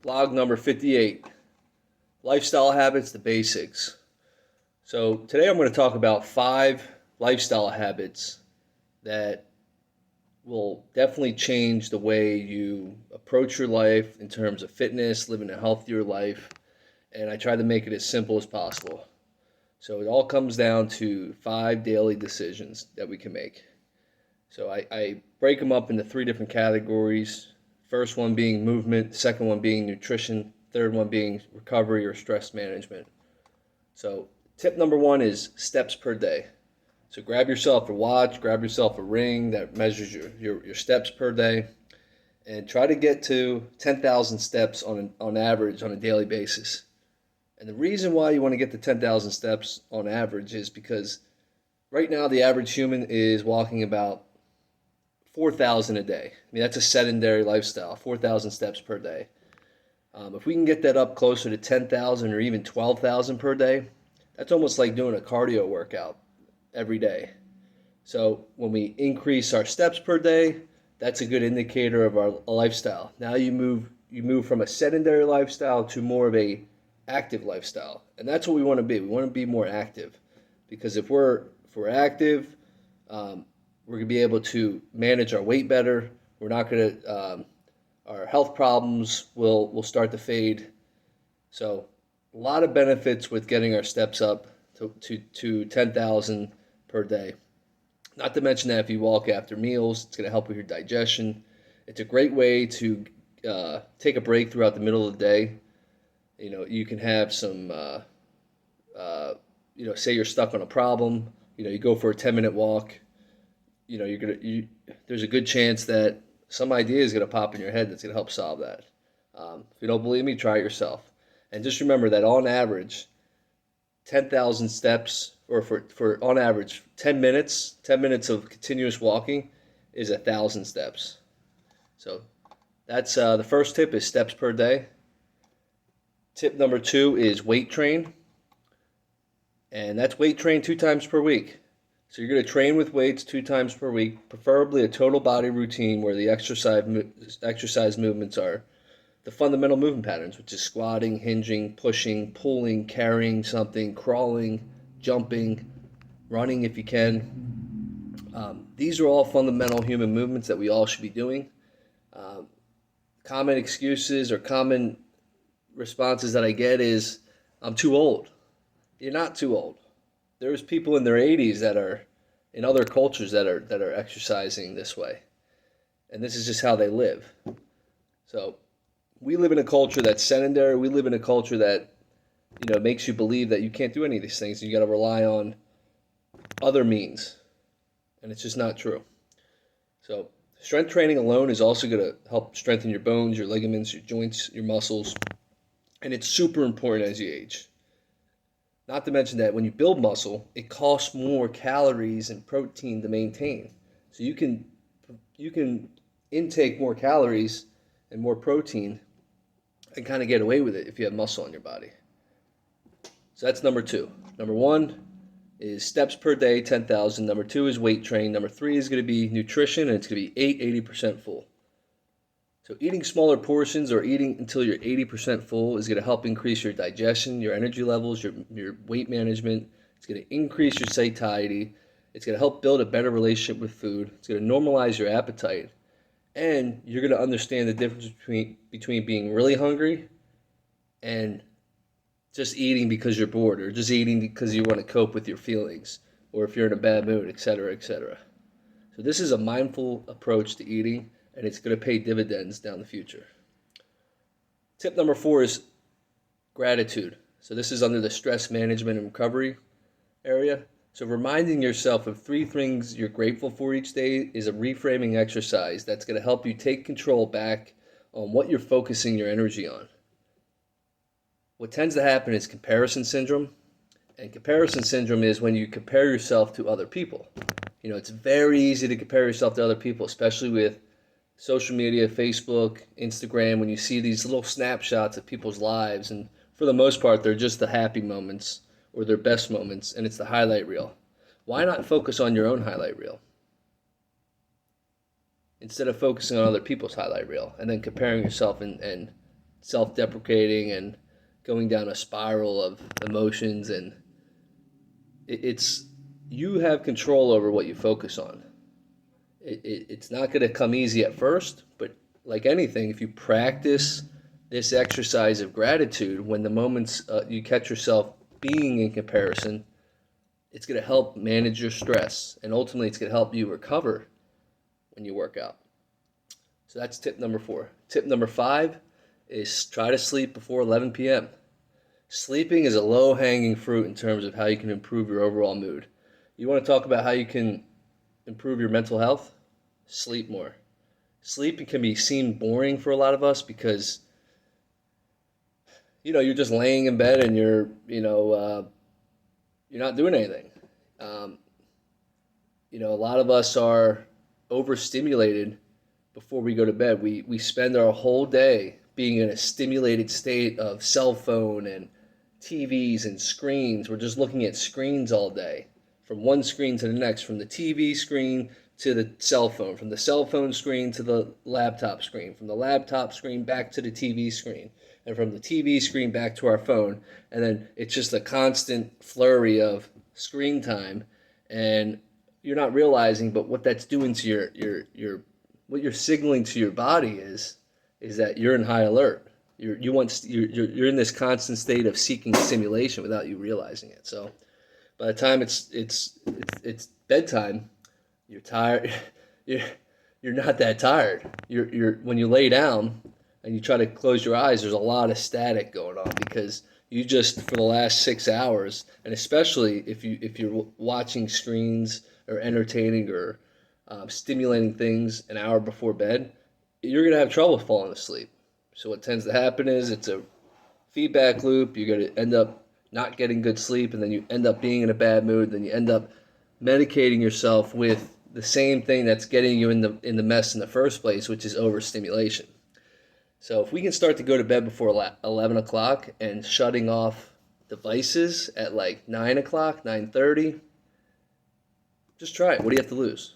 Blog number 58, Lifestyle Habits, the Basics. So today I'm going to talk about 5 lifestyle habits that will definitely change the way you approach your life in terms of fitness, living a healthier life, and I try to make it as simple as possible. So it all comes down to 5 daily decisions that we can make. So I break them up into 3 different categories. First one being movement, second one being nutrition, third one being recovery or stress management. So tip number 1 is steps per day. So grab yourself a watch, grab yourself a ring that measures your steps per day, and try to get to 10,000 steps on average on a daily basis. And the reason why you want to get to 10,000 steps on average is because right now the average human is walking about 4,000 a day. I mean, that's a sedentary lifestyle, 4,000 steps per day. If we can get that up closer to 10,000 or even 12,000 per day, that's almost like doing a cardio workout every day. So when we increase our steps per day, that's a good indicator of our lifestyle. Now you move from a sedentary lifestyle to more of a active lifestyle, and that's what we want to be. We want to be more active, because if we're active, we're going to be able to manage our weight better. We're not going to, our health problems will start to fade. So a lot of benefits with getting our steps up to 10,000 per day. Not to mention that if you walk after meals, it's going to help with your digestion. It's a great way to take a break throughout the middle of the day. You know, you can have some, say you're stuck on a problem. You know, you go for a 10-minute walk. You know, there's a good chance that some idea is going to pop in your head that's going to help solve that. If you don't believe me, try it yourself. And just remember that on average, 10,000 steps, or for on average 10 minutes of continuous walking is 1,000 steps. So that's the first tip is steps per day. Tip number 2 is weight train, and that's weight train 2 times per week. So you're going to train with weights 2 times per week, preferably a total body routine where the exercise movements are the fundamental movement patterns, which is squatting, hinging, pushing, pulling, carrying something, crawling, jumping, running if you can. These are all fundamental human movements that we all should be doing. Common excuses or common responses that I get is, I'm too old. You're not too old. There's people in their 80s that are in other cultures that are exercising this way, and this is just how they live. So we live in a culture that's sedentary. We live in a culture that makes you believe that you can't do any of these things. You got to rely on other means, and it's just not true. So strength training alone is also going to help strengthen your bones, your ligaments, your joints, your muscles, and it's super important as you age. Not to mention that when you build muscle, it costs more calories and protein to maintain. So you can intake more calories and more protein and kind of get away with it if you have muscle on your body. So that's number 2. Number 1 is steps per day, 10,000. Number 2 is weight train. Number 3 is going to be nutrition, and it's going to be 80% full. So eating smaller portions or eating until you're 80% full is going to help increase your digestion, your energy levels, your weight management. It's going to increase your satiety. It's going to help build a better relationship with food. It's going to normalize your appetite. And you're going to understand the difference between being really hungry and just eating because you're bored, or just eating because you want to cope with your feelings, or if you're in a bad mood, etc., etc. So this is a mindful approach to eating, and it's going to pay dividends down the future. Tip number 4 is gratitude. So this is under the stress management and recovery area. So reminding yourself of 3 things you're grateful for each day is a reframing exercise that's going to help you take control back on what you're focusing your energy on. What tends to happen is comparison syndrome. And comparison syndrome is when you compare yourself to other people. You know, it's very easy to compare yourself to other people, especially with social media, Facebook, Instagram, when you see these little snapshots of people's lives. And for the most part, they're just the happy moments or their best moments, and it's the highlight reel. Why not focus on your own highlight reel instead of focusing on other people's highlight reel and then comparing yourself and self-deprecating and going down a spiral of emotions. And it's you have control over what you focus on. It's not going to come easy at first, but like anything, if you practice this exercise of gratitude, when the moments you catch yourself being in comparison, it's going to help manage your stress, and ultimately it's going to help you recover when you work out. So that's tip number 4. Tip number 5 is try to sleep before 11 p.m. Sleeping is a low-hanging fruit in terms of how you can improve your overall mood. You want to talk about how you can improve your mental health? Sleep more. Sleep can seem boring for a lot of us because you're just laying in bed and you're not doing anything. A lot of us are overstimulated before we go to bed. We spend our whole day being in a stimulated state of cell phone and TVs and screens. We're just looking at screens all day, from one screen to the next, from the TV screen to the cell phone, from the cell phone screen to the laptop screen, from the laptop screen back to the TV screen, and from the TV screen back to our phone. And then it's just a constant flurry of screen time, and you're not realizing, but what that's doing to your what you're signaling to your body is that you're in high alert. You're in this constant state of seeking stimulation without you realizing it. So by the time it's bedtime, you're tired. You're not that tired. You're when you lay down and you try to close your eyes, there's a lot of static going on because you just, for the last 6 hours, and especially if you're watching screens or entertaining or stimulating things an hour before bed, you're gonna have trouble falling asleep. So what tends to happen is it's a feedback loop. You're gonna end up not getting good sleep, and then you end up being in a bad mood. Then you end up medicating yourself with the same thing that's getting you in the mess in the first place, which is overstimulation. So if we can start to go to bed before 11 o'clock and shutting off devices at like 9 o'clock, 9:30, just try it. What do you have to lose?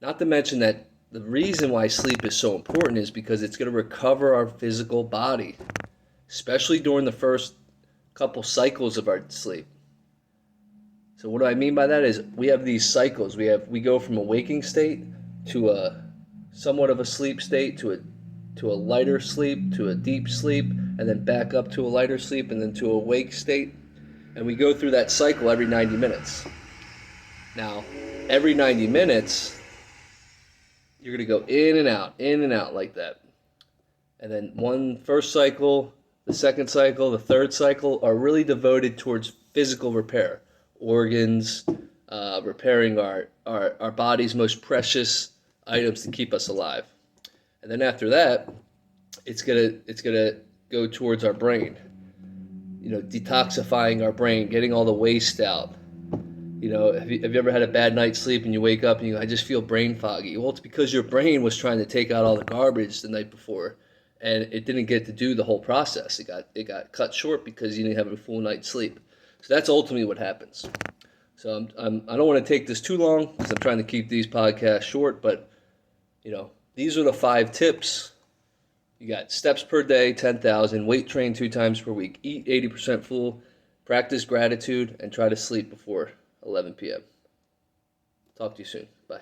Not to mention that the reason why sleep is so important is because it's going to recover our physical body, especially during the first couple cycles of our sleep. So what do I mean by that is we have these cycles. We go from a waking state to a somewhat of a sleep state to a lighter sleep to a deep sleep, and then back up to a lighter sleep and then to a wake state. And we go through that cycle every 90 minutes. Now, every 90 minutes, you're going to go in and out like that. And then one first cycle, the second cycle, the third cycle are really devoted towards physical repair. Organs, repairing our body's most precious items to keep us alive. And then after that, it's gonna go towards our brain. Detoxifying our brain, getting all the waste out. Have you ever had a bad night's sleep and you wake up and I just feel brain foggy? Well, it's because your brain was trying to take out all the garbage the night before, and it didn't get to do the whole process. It got cut short because you didn't have a full night's sleep. So that's ultimately what happens. So I don't want to take this too long because I'm trying to keep these podcasts short, but these are the 5 tips. You got steps per day, 10,000, weight train 2 times per week, eat 80% full, practice gratitude, and try to sleep before 11 p.m. Talk to you soon. Bye.